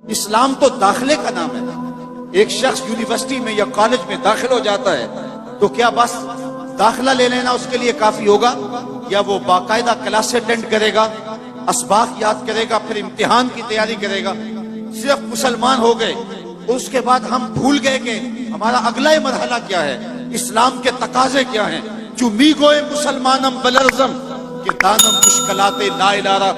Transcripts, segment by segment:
اسلام تو داخلے کا نام ہے. ایک شخص یونیورسٹی میں یا کالج میں داخل ہو جاتا ہے تو کیا بس داخلہ لے لینا اس کے لیے کافی ہوگا، یا وہ باقاعدہ کلاس اٹینڈ کرے گا، اسباق یاد کرے گا، پھر امتحان کی تیاری کرے گا؟ صرف مسلمان ہو گئے اس کے بعد ہم بھول گئے کہ ہمارا اگلا مرحلہ کیا ہے، اسلام کے تقاضے کیا ہیں. جو می گوئے مسلمانم بلرزم کہ دانم مشکلات لا الہ.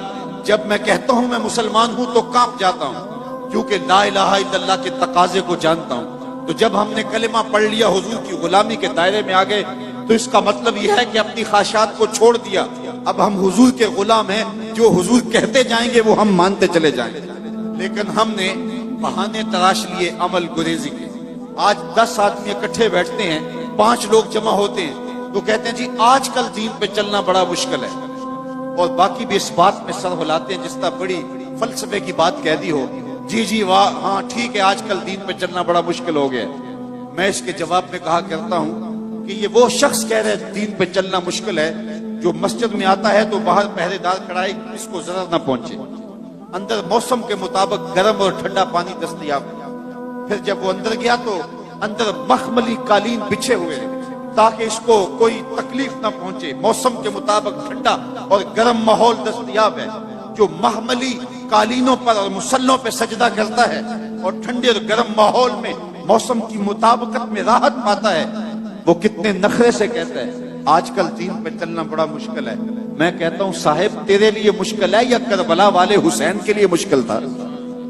جب میں کہتا ہوں میں مسلمان ہوں تو کانپ جاتا ہوں، کیونکہ لا الہ الا اللہ کے تقاضے کو جانتا ہوں. تو جب ہم نے کلمہ پڑھ لیا، حضور کی غلامی کے دائرے میں آ گئے، تو اس کا مطلب یہ ہے کہ اپنی خواہشات کو چھوڑ دیا. اب ہم حضور کے غلام ہیں، جو حضور کہتے جائیں گے وہ ہم مانتے چلے جائیں گے. لیکن ہم نے بہانے تراش لیے عمل گریزی کے. آج 10 آدمی اکٹھے بیٹھتے ہیں، 5 لوگ جمع ہوتے ہیں تو کہتے ہیں جی آج کل دین پہ چلنا بڑا مشکل ہے، اور باقی بھی اس بات میں سر ہلاتے ہیں جس طرح بڑی فلسفے کی بات کہہ دی ہو. جی واہ ہاں ٹھیک ہے، آج کل دین پہ چلنا بڑا مشکل ہو گیا. میں اس کے جواب میں کہا کرتا ہوں کہ یہ وہ شخص کہہ رہے دین پہ چلنا مشکل ہے جو مسجد میں آتا ہے تو باہر پہرے دار کھڑا ہے اس کو ضرر نہ پہنچے، اندر موسم کے مطابق گرم اور ٹھنڈا پانی دستیاب. پھر جب وہ اندر گیا تو اندر مخملی قالین بچھے ہوئے تاکہ اس کو کوئی تکلیف نہ پہنچے. موسم کے مطابق ٹھنڈا اور گرم ماحول دستیاب ہے. جو مخملی قالینوں پر اور مسلوں پہ سجدہ کرتا ہے اور ٹھنڈے اور گرم ماحول میں موسم کی مطابقت میں راحت پاتا ہے، وہ کتنے نخرے سے کہتا ہے آج کل دین پہ چلنا بڑا مشکل ہے. میں کہتا ہوں صاحب تیرے لیے مشکل ہے یا کربلا والے حسین کے لیے مشکل تھا؟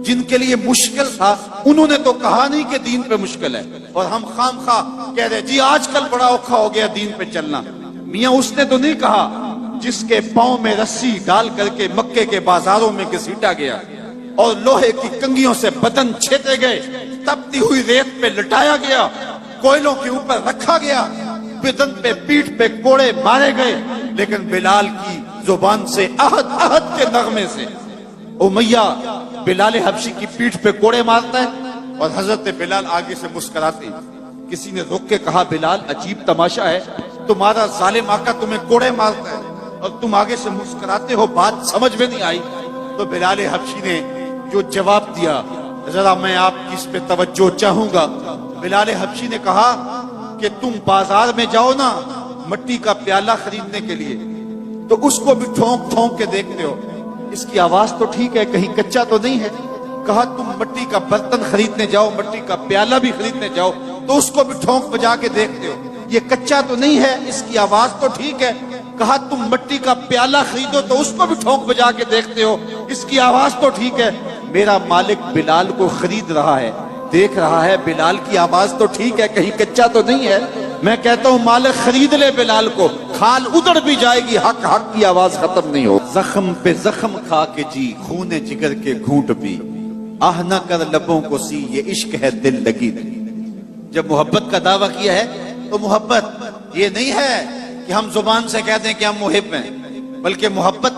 جن کے لیے مشکل تھا انہوں نے تو کہا نہیں کہ دین پہ مشکل ہے، اور ہم خام خواہ کہہ رہے جی آج کل بڑا اوکھا ہو گیا دین پہ چلنا. میاں اس نے تو نہیں کہا جس کے پاؤں میں رسی ڈال کر کے مکے کے بازاروں میں گھسیٹا گیا اور لوہے کی کنگھیوں سے بدن چھیدے گئے، تپتی ہوئی ریت پہ لٹایا گیا، کوئلوں کے اوپر رکھا گیا، بدن پہ پیٹھ پہ کوڑے مارے گئے، لیکن بلال کی زبان سے احد احد کے نغمے سے امیہ بلال حبشی کی پیٹھ پہ کوڑے مارتا ہے اور حضرت بلال آگے سے مسکراتے ہیں. کسی نے روک کے کہا بلال عجیب تماشا ہے، تمہارا ظالم آقا تمہیں کوڑے مارتا ہے اور تم آگے سے مسکراتے ہو، بات سمجھ میں نہیں آئی. تو بلال حبشی نے جو جواب دیا ذرا میں آپ کی اس پہ توجہ چاہوں گا. بلال حبشی نے کہا کہ تم بازار میں جاؤ نا مٹی کا پیالہ خریدنے کے لیے تو اس کو بھی ٹھونک ٹھونک کے دیکھتے ہو، اس کی آواز تو ٹھیک ہے کہیں کچا تو نہیں ہے. کہا تم مٹی کا برتن خریدنے جاؤ، مٹی کا پیالہ بھی خریدنے جاؤ تو اس کو بھی ٹھونک بجا کے دیکھتے ہو، یہ کچا تو نہیں ہے، اس کی آواز تو ٹھیک ہے. کہا تم مٹی کا پیالہ خریدو تو اس کو بھی ٹھونک بجا کے دیکھتے ہو، اس کی آواز تو ٹھیک ہے. میرا مالک بلال کو خرید رہا ہے، دیکھ رہا ہے بلال کی آواز تو ٹھیک ہے کہیں کچا تو نہیں ہے. میں کہتا ہوں مالک خرید لے بلال کو، کھال ادڑ بھی جائے گی، حق حق کی آواز ختم نہیں ہو. زخم پہ زخم کھا کے جی خون جگر کے گھونٹ پی، آہ نہ کر لبوں کو سی یہ عشق ہے دل لگی نہیں. جب محبت کا دعویٰ کیا ہے تو محبت یہ نہیں ہے کہ ہم زبان سے کہتے ہیں کہ ہم محب ہیں، بلکہ محبت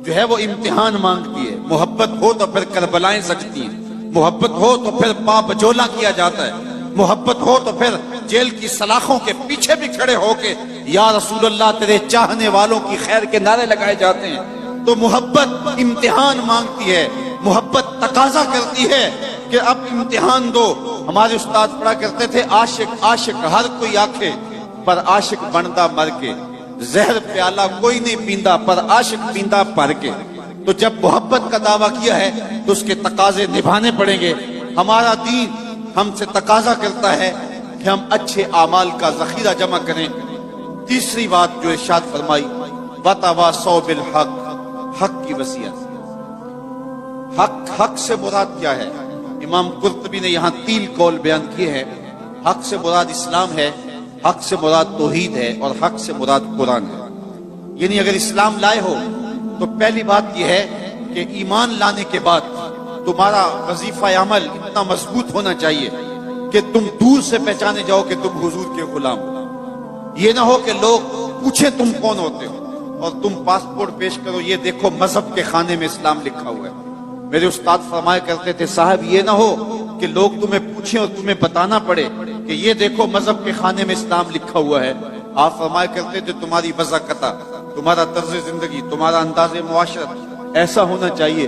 جو ہے وہ امتحان مانگتی ہے. محبت ہو تو پھر کربلائیں سجتی ہیں، محبت ہو تو پھر پا بجولا کیا جاتا ہے، محبت ہو تو پھر جیل کی سلاخوں کے پیچھے بھی کھڑے ہو کے یا رسول اللہ تیرے چاہنے والوں کی خیر کے نعرے لگائے جاتے ہیں. تو محبت امتحان مانگتی ہے، محبت تقاضا کرتی ہے کہ اب امتحان دو. ہمارے استاد پڑھا کرتے تھے عاشق عاشق ہر کوئی آنکھے پر عاشق بندا مر کے، زہر پیالہ کوئی نہیں پیندا پر عاشق پیندا پر کے. تو جب محبت کا دعویٰ کیا ہے تو اس کے تقاضے نبھانے پڑیں گے. ہمارا دین ہم سے تقاضا کرتا ہے کہ ہم اچھے اعمال کا ذخیرہ جمع کریں. تیسری بات جو ارشاد فرمائی وَتَوَاصَوْا بِالْحَقِّ، حق کی وصیت. حق سے مراد کیا ہے؟ امام قرطبی نے یہاں 3 قول بیان کیے ہیں. حق سے مراد اسلام ہے، حق سے مراد توحید ہے، اور حق سے مراد قرآن ہے. یعنی اگر اسلام لائے ہو تو پہلی بات یہ ہے کہ ایمان لانے کے بعد تمہارا وظیفہ عمل اتنا مضبوط ہونا چاہیے کہ تم دور سے پہچانے جاؤ کہ تم حضور کے غلام ہو. یہ نہ ہو کہ لوگ پوچھیں تم کون ہوتے ہو اور تم پاسپورٹ پیش کرو یہ دیکھو مذہب کے خانے میں اسلام لکھا ہوا ہے. میرے استاد فرمایا کرتے تھے صاحب یہ نہ ہو کہ لوگ تمہیں پوچھیں اور تمہیں بتانا پڑے کہ یہ دیکھو مذہب کے خانے میں اسلام لکھا ہوا ہے. آپ فرمایا کرتے تھے تمہاری وضاحت، تمہارا طرز زندگی، تمہارا انداز معاشرت ایسا ہونا چاہیے